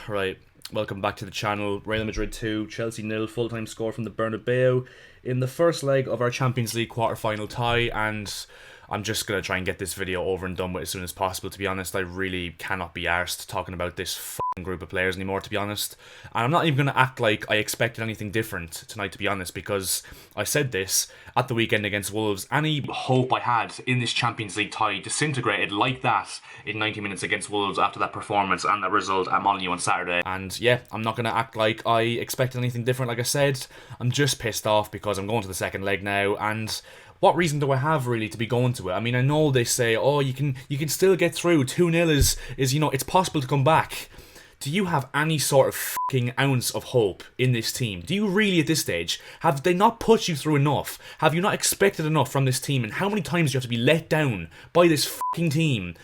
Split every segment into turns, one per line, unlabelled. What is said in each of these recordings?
Right, welcome back to the channel. Real Madrid 2, Chelsea 0, full-time score from the Bernabeu in the first leg of our Champions League quarter-final tie, and I'm just going to try and get this video over and done with as soon as possible, to be honest. I really cannot be arsed talking about this fucking group of players anymore, to be honest. And I'm not even going to act like I expected anything different tonight, to be honest, because I said this at the weekend against Wolves. Any hope I had in this Champions League tie disintegrated like that in 90 minutes against Wolves after that performance and that result at Molineux on Saturday. And yeah, I'm not going to act like I expected anything different, like I said. I'm just pissed off because I'm going to the second leg now, and what reason do I have really to be going to it? I mean, I know they say, oh, you can still get through. 2-0 is, you know, it's possible to come back. Do you have any sort of fucking ounce of hope in this team? Do you really at this stage? Have they not put you through enough? Have you not expected enough from this team? And how many times do you have to be let down by this fucking team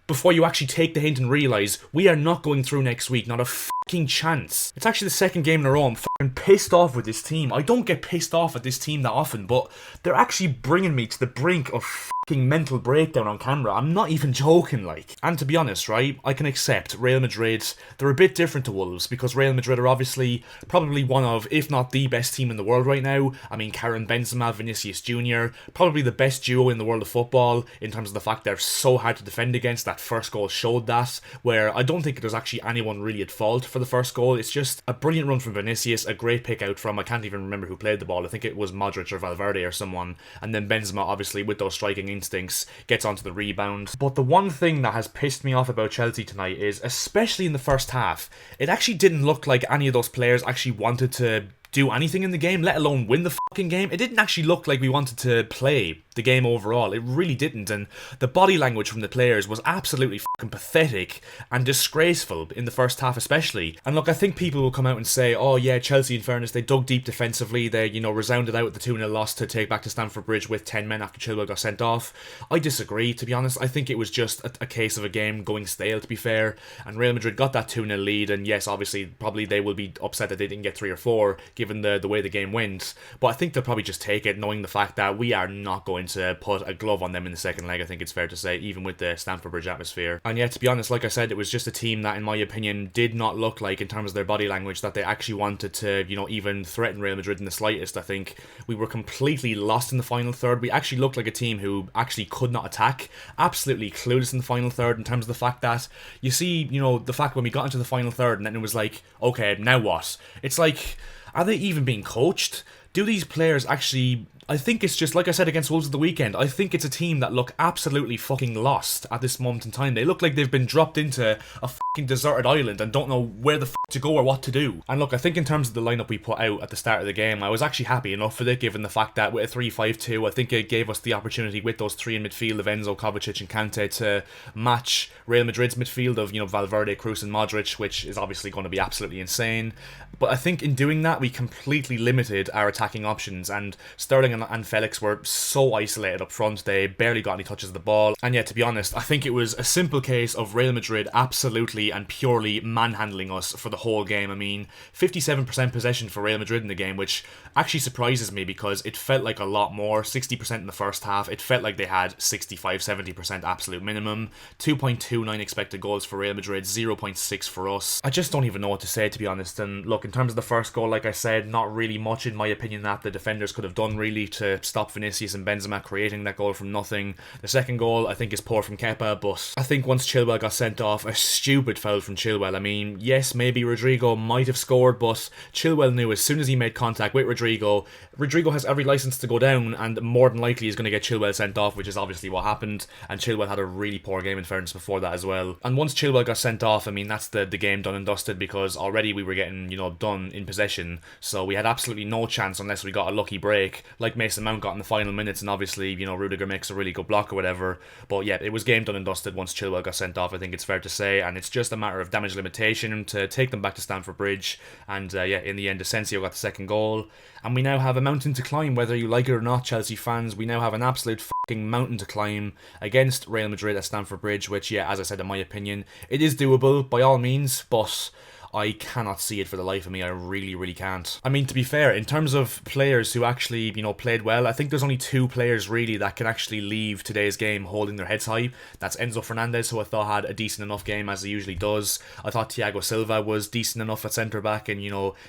before you actually take the hint and realise we are not going through next week? Not a fucking chance. It's actually the second game in a row I'm fucking pissed off with this team. I don't get pissed off at this team that often, but they're actually bringing me to the brink of fucking mental breakdown on camera. I'm not even joking, like. And to be honest, right, I can accept Real Madrid. They're a bit different to Wolves because Real Madrid are obviously probably one of, if not the best team in the world right now. I mean, Karim Benzema, Vinicius Jr., probably the best duo in the world of football in terms of the fact they're so hard to defend against. That first goal showed that, where I don't think there's actually anyone really at fault for the first goal. It's just a brilliant run from Vinicius, a great pick out from, I can't even remember who played the ball. I think it was Modric or Valverde or someone. And then Benzema, obviously, with those striking instincts, gets onto the rebound. But the one thing that has pissed me off about Chelsea tonight is, especially in the first half, it actually didn't look like any of those players actually wanted to do anything in the game, let alone win the fucking game. It didn't actually look like we wanted to play the game overall. It really didn't, and the body language from the players was absolutely fucking pathetic and disgraceful in the first half especially. And look, I think people will come out and say, oh yeah, Chelsea in fairness, they dug deep defensively, they, you know, resounded out with the 2-0 loss to take back to Stamford Bridge with 10 men after Chilwell got sent off. I disagree, to be honest. I think it was just a case of a game going stale, to be fair, and Real Madrid got that 2-0 lead, and yes, obviously, probably they will be upset that they didn't get 3 or 4, given the way the game went, but I think they'll probably just take it, knowing the fact that we are not going to put a glove on them in the second leg. I think it's fair to say, even with the Stamford Bridge atmosphere. And yet, to be honest, like I said, it was just a team that, in my opinion, did not look like, in terms of their body language, that they actually wanted to, you know, even threaten Real Madrid in the slightest. I think we were completely lost in the final third. We actually looked like a team who actually could not attack, absolutely clueless in the final third, in terms of the fact that, you see, you know, the fact when we got into the final third and then it was like, okay, now what? It's like, are they even being coached? Do these players actually... I think it's just, like I said against Wolves at the weekend, I think it's a team that look absolutely fucking lost at this moment in time. They look like they've been dropped into a fucking deserted island and don't know where the to go or what to do. And look, I think in terms of the lineup we put out at the start of the game, I was actually happy enough with it, given the fact that with a 3-5-2, I think it gave us the opportunity with those 3 in midfield of Enzo, Kovacic and Kante to match Real Madrid's midfield of, you know, Valverde, Kroos and Modric, which is obviously going to be absolutely insane. But I think in doing that, we completely limited our attacking options, and Sterling and Felix were so isolated up front. They barely got any touches of the ball. And yet, to be honest, I think it was a simple case of Real Madrid absolutely and purely manhandling us for the whole game. I mean, 57% possession for Real Madrid in the game, which actually surprises me because it felt like a lot more. 60% in the first half. It felt like they had 65-70% absolute minimum. 2.29 expected goals for Real Madrid, 0.6 for us. I just don't even know what to say, to be honest. And look, in terms of the first goal, like I said, not really much in my opinion that the defenders could have done really to stop Vinicius and Benzema creating that goal from nothing. The second goal, I think, is poor from Kepa, but I think once Chilwell got sent off, a stupid foul from Chilwell. I mean, yes, maybe Rodrigo might have scored, but Chilwell knew as soon as he made contact with Rodrigo has every license to go down, and more than likely is going to get Chilwell sent off, which is obviously what happened. And Chilwell had a really poor game in fairness before that as well. And once Chilwell got sent off, I mean, that's the game done and dusted, because already we were getting, you know, done in possession, so we had absolutely no chance unless we got a lucky break like Mason Mount got in the final minutes, and obviously, you know, Rudiger makes a really good block or whatever. But yeah, it was game done and dusted once Chilwell got sent off, I think it's fair to say, and it's just a matter of damage limitation to take them back to Stamford Bridge. And yeah, in the end, Asensio got the second goal, and we now have a mountain to climb, whether you like it or not, Chelsea fans. We now have an absolute fucking mountain to climb against Real Madrid at Stamford Bridge, which, yeah, as I said, in my opinion, it is doable by all means, but I cannot see it for the life of me. I really can't. I mean, to be fair, in terms of players who actually, played well, I think there's only 2 players really that can actually leave today's game holding their heads high. That's Enzo Fernandez, who I thought had a decent enough game as he usually does. I thought Thiago Silva was decent enough at centre back and,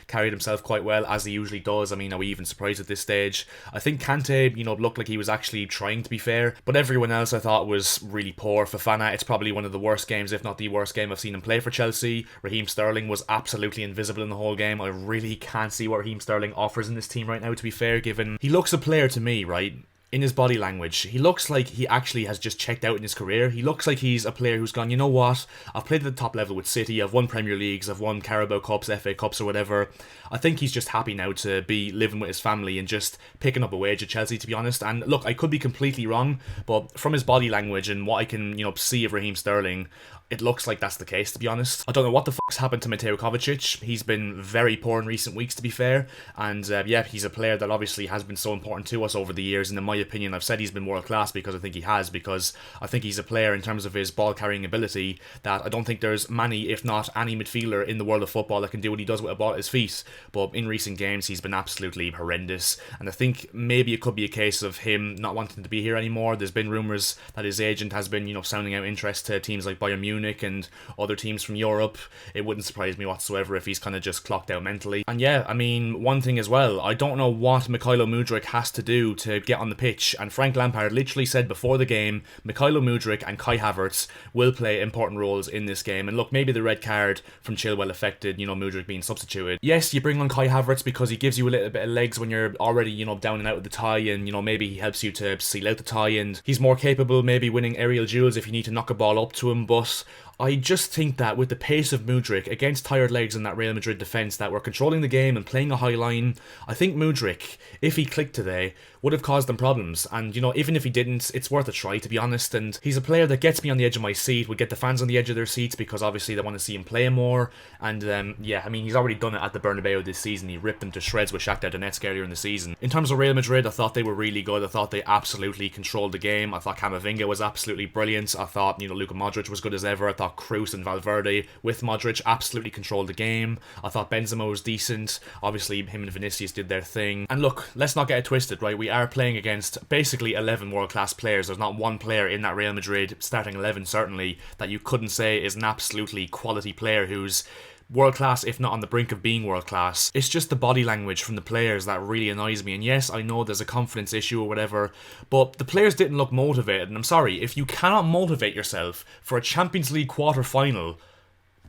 carried himself quite well as he usually does. I mean, are we even surprised at this stage? I think Kante, looked like he was actually trying to be fair, but everyone else I thought was really poor. Fofana, it's probably one of the worst games, if not the worst game I've seen him play for Chelsea. Raheem Sterling was absolutely invisible in the whole game. I really can't see what Raheem Sterling offers in this team right now, to be fair, given he looks a player to me, right? In his body language, he looks like he actually has just checked out in his career. He looks like he's a player who's gone, you know what, I've played at the top level with City, I've won Premier Leagues, I've won Carabao Cups, FA Cups or whatever. I think he's just happy now to be living with his family and just picking up a wage at Chelsea, to be honest. And look, I could be completely wrong, but from his body language and what I can, see of Raheem Sterling, it looks like that's the case, to be honest. I don't know what the fuck's happened to Mateo Kovacic. He's been very poor in recent weeks, to be fair. And yeah, he's a player that obviously has been so important to us over the years. And in my opinion, I've said he's been world class because I think he has. Because I think he's a player in terms of his ball carrying ability that I don't think there's many, if not any midfielder in the world of football that can do what he does with a ball at his feet. But in recent games, he's been absolutely horrendous. And I think maybe it could be a case of him not wanting to be here anymore. There's been rumours that his agent has been, sounding out interest to teams like Bayern Munich and other teams from Europe. It wouldn't surprise me whatsoever if he's kind of just clocked out mentally. And yeah, I mean, one thing as well, I don't know what Mykhailo Mudryk has to do to get on the pitch, and Frank Lampard literally said before the game, Mykhailo Mudryk and Kai Havertz will play important roles in this game. And look, maybe the red card from Chilwell affected, Mudryk being substituted. Yes, you bring on Kai Havertz because he gives you a little bit of legs when you're already, down and out with the tie, and, maybe he helps you to seal out the tie, and he's more capable maybe winning aerial duels if you need to knock a ball up to him. But I just think that with the pace of Mudryk against tired legs in that Real Madrid defence, that were controlling the game and playing a high line, I think Mudryk, if he clicked today, would have caused them problems. And, even if he didn't, it's worth a try, to be honest. And he's a player that gets me on the edge of my seat, would get the fans on the edge of their seats because obviously they want to see him play more. And yeah, I mean, he's already done it at the Bernabeu this season. He ripped them to shreds with Shakhtar Donetsk earlier in the season. In terms of Real Madrid, I thought they were really good. I thought they absolutely controlled the game. I thought Camavinga was absolutely brilliant. I thought, Luka Modric was good as ever. I thought Kroos and Valverde with Modric absolutely controlled the game. I thought Benzema was decent. Obviously, him and Vinicius did their thing. And look, let's not get it twisted, right? We are playing against basically 11 world-class players. There's not one player in that Real Madrid starting 11, certainly, that you couldn't say is an absolutely quality player who's world-class, if not on the brink of being world-class. It's just the body language from the players that really annoys me. And yes, I know there's a confidence issue or whatever, but the players didn't look motivated. And I'm sorry, if you cannot motivate yourself for a Champions League quarter-final,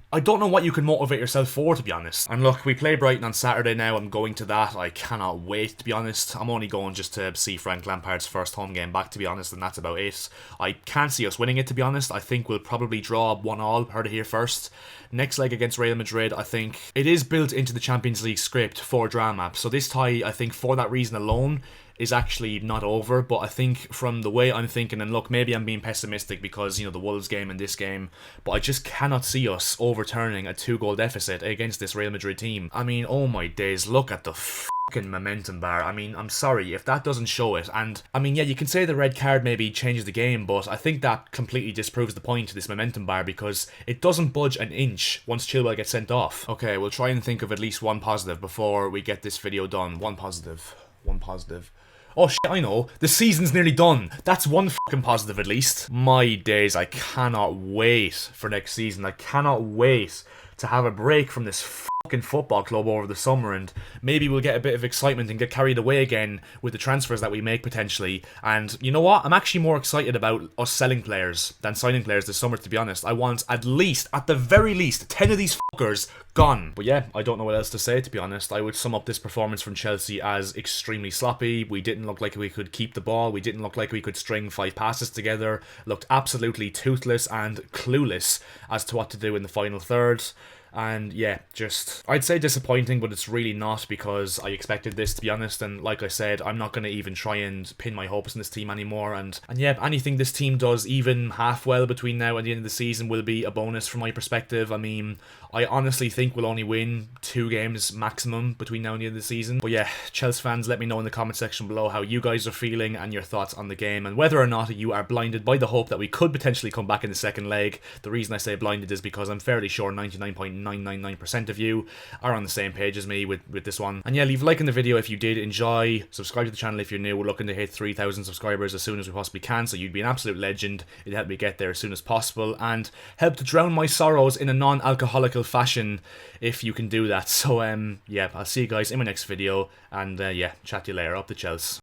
I don't know what you can motivate yourself for, to be honest. And look, we play Brighton on Saturday now. I'm going to that. I cannot wait, to be honest. I'm only going just to see Frank Lampard's first home game back, to be honest, and that's about it. I can't see us winning it, to be honest. I think we'll probably draw 1-1, heard it here first. Next leg against Real Madrid, I think it is built into the Champions League script for drama. So this tie, I think, for that reason alone, is actually not over. But I think from the way I'm thinking, and look, maybe I'm being pessimistic because, the Wolves game and this game, but I just cannot see us overturning a 2-goal deficit against this Real Madrid team. I mean, oh my days, look at the fucking momentum bar. I mean, I'm sorry if that doesn't show it. And I mean, yeah, you can say the red card maybe changes the game, but I think that completely disproves the point to this momentum bar because it doesn't budge an inch once Chilwell gets sent off. Okay, we'll try and think of at least one positive before we get this video done. One positive. Oh shit, I know. The season's nearly done. That's one fucking positive at least. My days, I cannot wait for next season. I cannot wait to have a break from this fucking football club over the summer, and maybe we'll get a bit of excitement and get carried away again with the transfers that we make potentially. And you know what? I'm actually more excited about us selling players than signing players this summer, to be honest. I want at the very least, 10 of these fuckers gone. But yeah, I don't know what else to say, to be honest. I would sum up this performance from Chelsea as extremely sloppy. We didn't look like we could keep the ball. We didn't look like we could string 5 passes together. Looked absolutely toothless and clueless as to what to do in the final third. And yeah, just, I'd say disappointing, but it's really not because I expected this, to be honest. And like I said, I'm not going to even try and pin my hopes in this team anymore. And yeah, anything this team does even half well between now and the end of the season will be a bonus from my perspective. I mean, I honestly think we'll only win 2 games maximum between now and the end of the season. But yeah, Chelsea fans, let me know in the comment section below how you guys are feeling and your thoughts on the game, and whether or not you are blinded by the hope that we could potentially come back in the second leg. The reason I say blinded is because I'm fairly sure 99.9% 99.999% of you are on the same page as me with this one. And yeah, leave a like on the video if you did enjoy, subscribe to the channel if you're new. We're looking to hit 3,000 subscribers as soon as we possibly can, so you'd be an absolute legend. It'd help me get there as soon as possible and help to drown my sorrows in a non-alcoholical fashion if you can do that. So yeah, I'll see you guys in my next video, and yeah, chat to you later. Up the Chels.